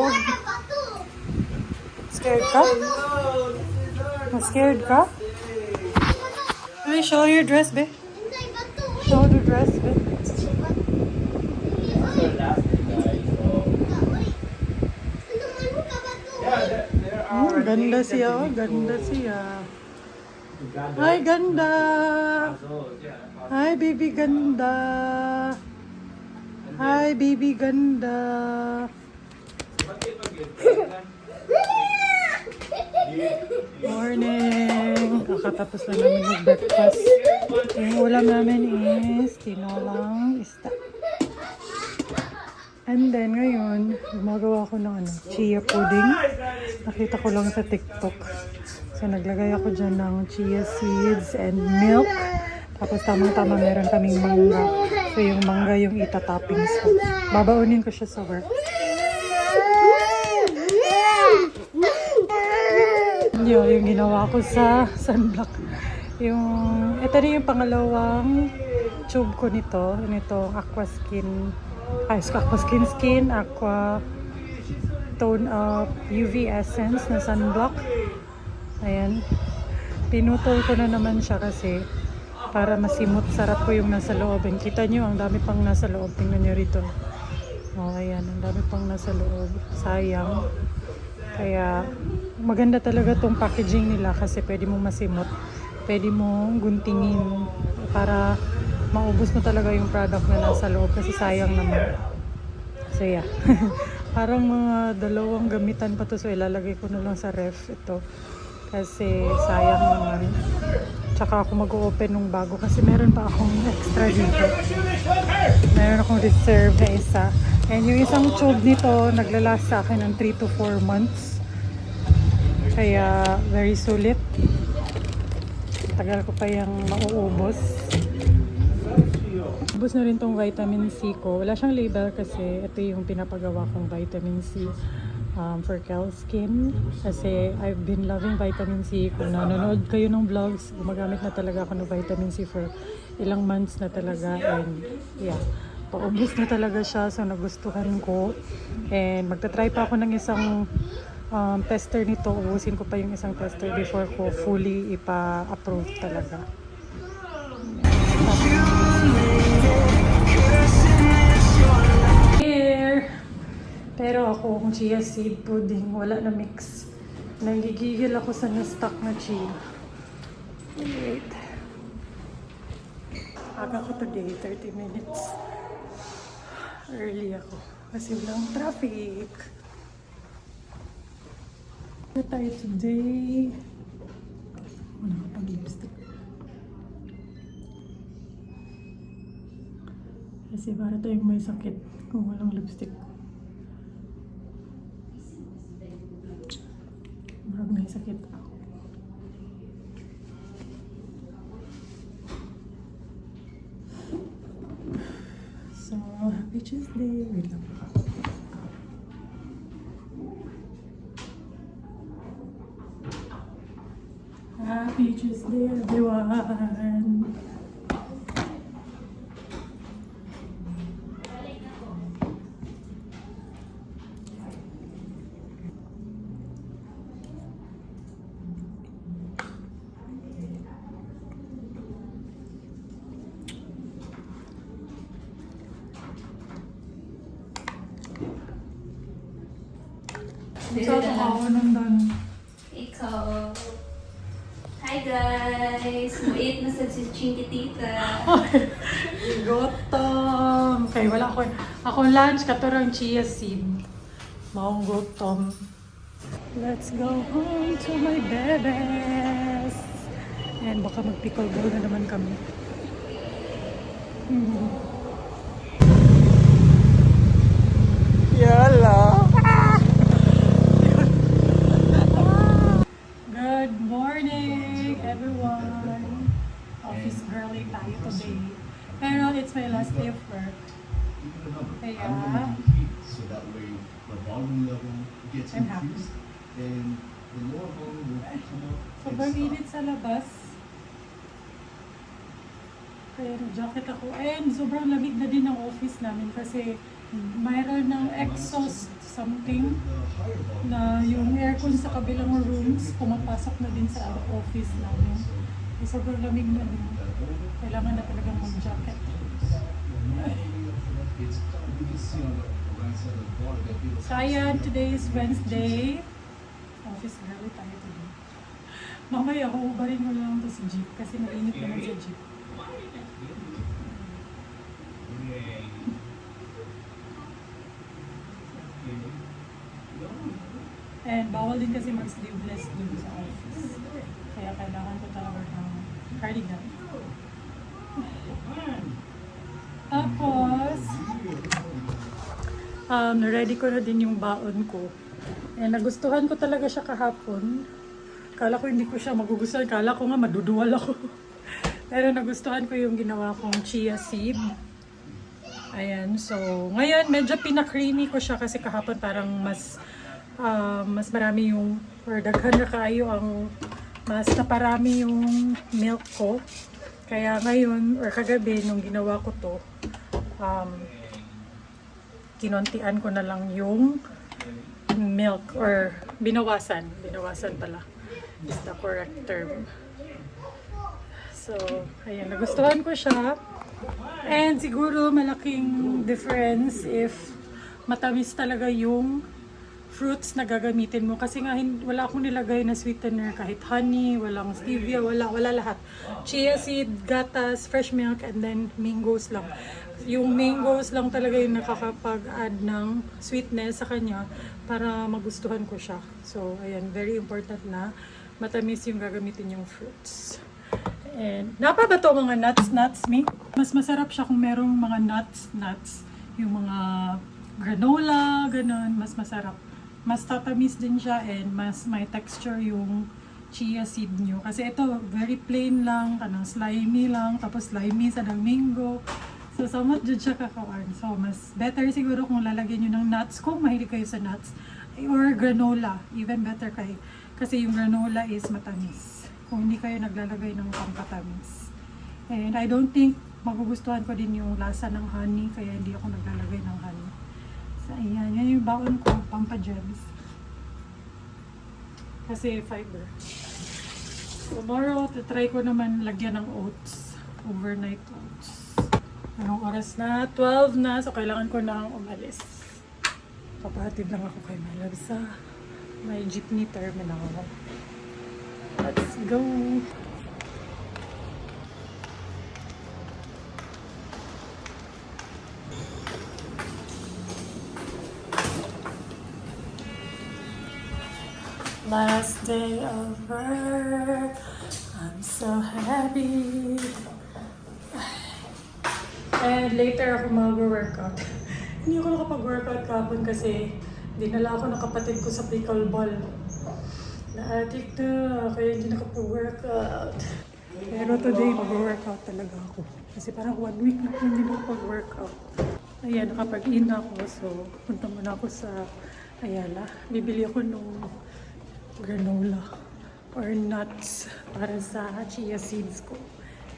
Huwag. Scared ka? Scared ka? Let me show your dress, babe. Show the dress, babe. Ganda siya, oh. Ganda siya. Hi, ganda. Hi, baby ganda. Hi, baby ganda. Morning. Kakatapos lang namin mag-breakfast. Yung ulam namin is tinolang isda. And then ngayon, gumagawa ko ng chia pudding. Nakita ko lang sa TikTok. So naglagay ako dyan ng chia seeds and milk. Tapos tamang-tama meron kaming mangga. So yung mangga yung ita-toppings ko. Babaunin ko siya sa work. Yung ginawa ko sa sunblock. Ito na yung pangalawang tube ko nito. Ito, Aqua Tone Up UV Essence na sunblock. Ayan. Pinutol ko na naman siya kasi para masimot. Sarap ko yung nasa loob. And kita nyo, ang dami pang nasa loob. Tingnan nyo rito. Oh, ayan. Ang dami pang nasa loob. Sayang. Kaya maganda talaga tong packaging nila kasi pwede mong masimot. Pwede mong guntingin para maubos mo talaga yung product na nasa loob kasi sayang naman. So yeah. Parang mga dalawang gamitan pa to, so ilalagay ko na lang sa ref ito. Kasi sayang naman. Tsaka ako mag-open nung bago kasi meron pa akong extra dito. Meron akong reserve na isa. And yung isang tube nito, naglalast sa akin ng 3 to 4 months. Kaya very sulit. Tagal ko pa yung mauubos. Ubus na rin tong vitamin C ko. Wala siyang label kasi ito yung pinapagawa kong vitamin C for Kel Skin. Kasi I've been loving vitamin C. Kung nanonood kayo ng vlogs, gumagamit na talaga ako ng vitamin C for ilang months na talaga. And yeah, paubos na talaga siya. So nagustuhan ko. And magta-try pa ako ng isang tester nito. Ubusin ko pa yung isang tester before ko fully ipa-approve talaga. Here. Pero ako, kung chia seed pudding, wala na mix. Nagigigil ako sa na-stock na chia. Wait. Aga ko today, 30 minutes. Early ako. Kasi walang traffic. Ano tayo today? Wala ka pang lipstick. Kasi para tayong may sakit kung walang lipstick. Marag may sakit. So, happy Tuesday. Wait lang. Happy Tuesday, everyone. Ikaw ako nandan. Ikaw. Hi guys! Muit na sa Chinkitita. Gutom. Okay, wala ko. Ako lunch, katurang chia seed. Maong gutom. Let's go home to my bebes. And baka mag-pickleball na naman kami. Yala. Good morning, everyone. Office girly tayo today. Pero it's my last day of work. Kaya, so that way the volume level gets I'm happy. increased and the lower volume will come up and sobrang stop. init sa labas. Kaya nag-jacket ako. And sobrang lamig na din ang office namin kasi mayroon ng exhaust something na yung aircon sa kabilang rooms pumapasok na din sa office namin. Sobrang lamig na din. Kailangan na talagang mag-jacket. So ayan, today is Wednesday. Office girl tayo today. Mamaya ako ubarin mo lang ito sa jeep kasi mainit naman sa jeep. And bawal din kasi mag-sleeveless dun sa office. Kaya kailangan ko talaga ng cardigan. Tapos, ready ko na din yung baon ko. And nagustuhan ko talaga siya kahapon. Kala ko hindi ko siya magugustuhan. Kala ko nga maduduwal ako. Pero nagustuhan ko yung ginawa kong chia seed. Ayan, so ngayon medyo pinakreamy ko siya kasi kahapon parang mas marami yung, or daghan na kayo ang mas naparami yung milk ko. Kaya ngayon, or kagabi, nung ginawa ko to, kinontian ko na lang yung milk, or binawasan pala is the correct term. So, ayan, nagustuhan ko siya. And siguro malaking difference if matamis talaga yung fruits na gagamitin mo. Kasi nga wala akong nilagay na sweetener, kahit honey, walang stevia, wala lahat. Chia seed, gatas, fresh milk, and then mangoes lang. Yung mangoes lang talaga yung nakakapag-add ng sweetness sa kanya para magustuhan ko siya. So, ayan, very important na matamis yung gagamitin yung fruits. And, napa ba to mga nuts, me? Mas masarap siya kung merong mga nuts. Yung mga granola, ganun, mas masarap. Mas tatamis din siya and mas may texture yung chia seed nyo. Kasi ito, very plain lang, slimy lang, tapos slimy sa ng mango. So, somewhat dyan siya kakawan. So, mas better siguro kung lalagyan nyo ng nuts, kung mahilig kayo sa nuts, or granola, even better kayo. Kasi yung granola is matamis. Kung hindi kayo naglalagay ng pampatamis. And I don't think magugustuhan ko din yung lasa ng honey, kaya hindi ako naglalagay ng honey. So, ayan. Yan yung baon ko, pampagems. Kasi fiber. Tomorrow, try ko naman lagyan ng oats. Overnight oats. Anong oras na? 12 na. So, kailangan ko na umalis. Papahatid lang ako kay Malab sa may jeepney terminal. Let's go! Last day of work. I'm so happy. And later ako mag-workout. Hindi ako nakapag-workout kahapon kasi dinala ako ng kapatid ko sa pickleball. Na-addict na, kaya hindi nakapag-workout. Pero today, mag-workout talaga ako. Kasi parang 1 week na hindi nakapag-workout. Ayan, nakapag-in ako. So, punta muna ako sa Ayala. Bibili ako ng granola or nuts para sa chia seeds ko.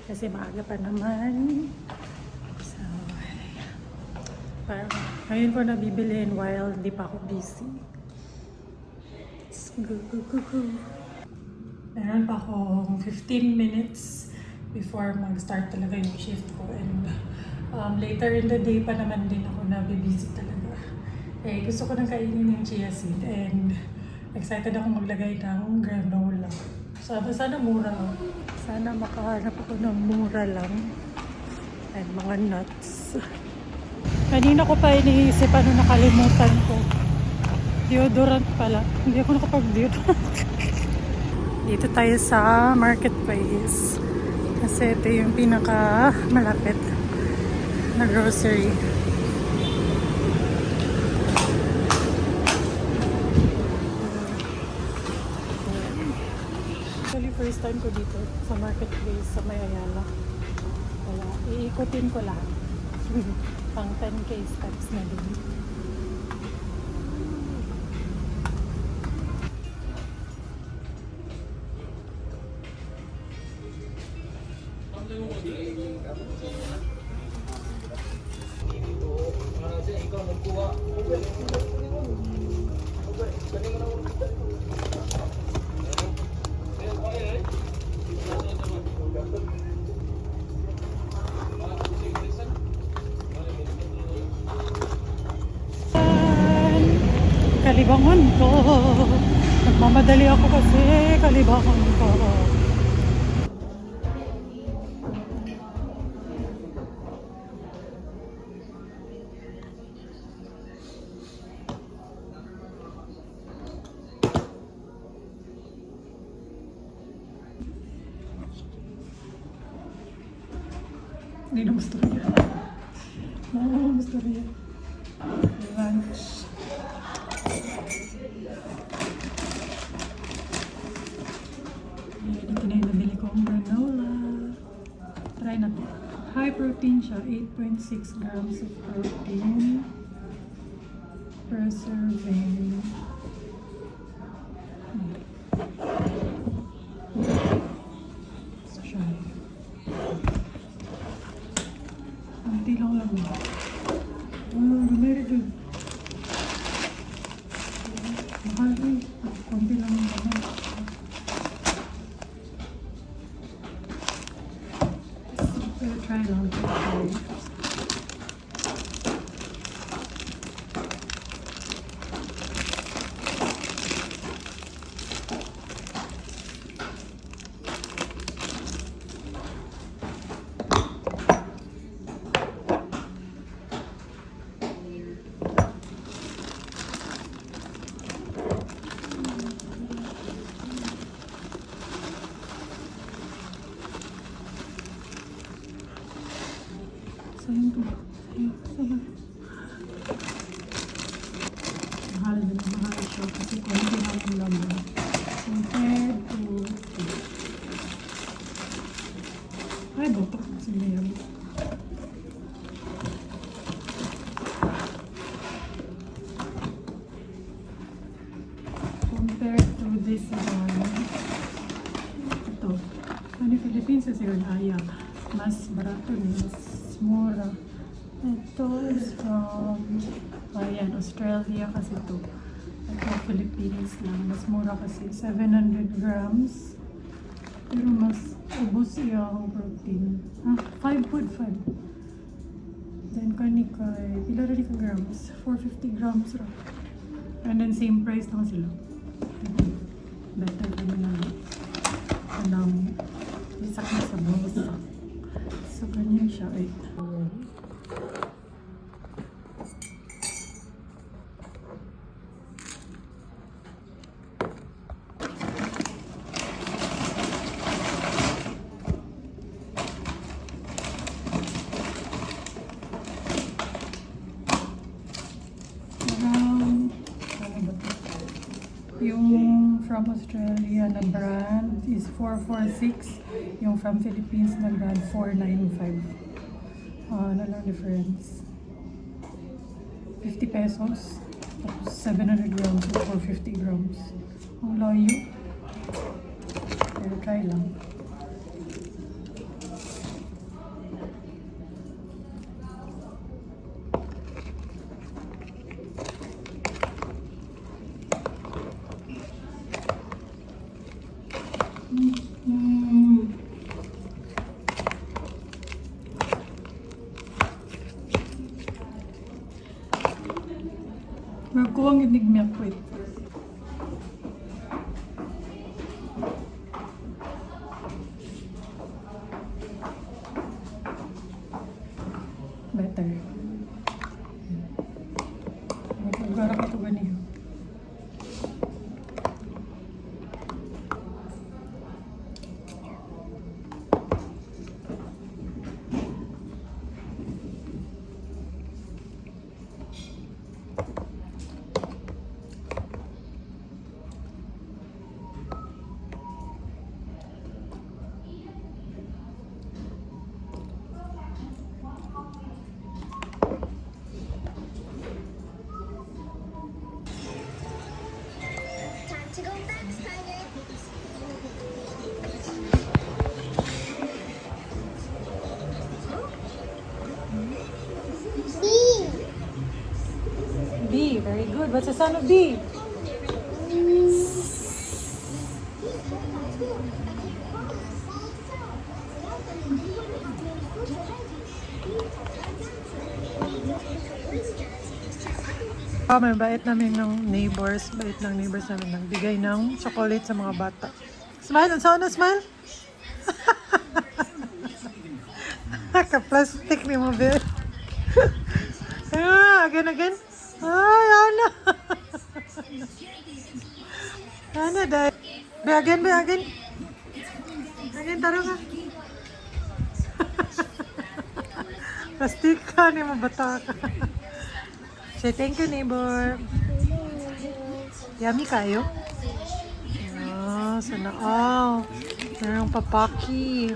Kasi maaga pa naman. So, parang ngayon ko na bibiliin while hindi pa ako busy. Go. Meron pa akong 15 minutes before mag-start talaga yung shift ko. And later in the day pa naman din ako na busy talaga. Eh, gusto ko nang kainin yung chia seed and excited ako maglagay ng granola. Sana mura. Sana makahanap ako ng mura lang. And mga nuts. Kanina ko pa iniisip ano nakalimutan ko. Deodorant pala. Hindi ako nakapag-deodorant. Dito tayo sa marketplace. Kasi ito yung pinaka malapit na grocery. Actually, first time ko dito sa marketplace sa May Ayala. Kaya iikutin ko lahat. Pang 10k steps na din. Kalibangan ko. Nagmamadali ako kasi kalibangan ko. Hindi na gusto rin. Gusto rin. Lunch. Ito na yung nabili kong granola. Try na to. High protein siya. 8.6 grams of protein per serving. Let's try. Kunti lang lang. Very good. Mahal eh. Kunti lang lang. Try lang. Mahal din, mahal siya kasi konti lang yung laman compared to ay botok kasi mayroon compared to this one ito ano Philippines kasi yun mas barato mas mura. Ito is from ayan, Australia kasi ito. Ito Philippines lang. Mas mura kasi 700 grams. Pero mas ubos yung protein. 5.5. Then kani kay pila rin ka grams? 450 grams ra. And then same price lang sila. Better kami na anong isak na sa bulsa. So, ganyan siya. Wait. Yung from Australia na brand is 446. Yung from Philippines na brand 495. Ano lang difference? 50 pesos. Tapos 700 grams or 450 grams. Ang layo. Pero try lang. Magkuwang inigmyak ko ito. Better. Magkagarak ito ganiyo. Very good. What's the sound of B? May bait namin ng neighbors. Bait ng neighbors namin. Nagbigay ng chocolate sa mga bata. Smile! Ang saan na smile? Naka-plastic ni mo, Bill. Again. Ay, Ana. Ana, dahil. Be, again. Again, taro nga. Plastic ka ni mo, bata ka. Say thank you, neighbor. Yummy kayo? Sana all. Merong papaki.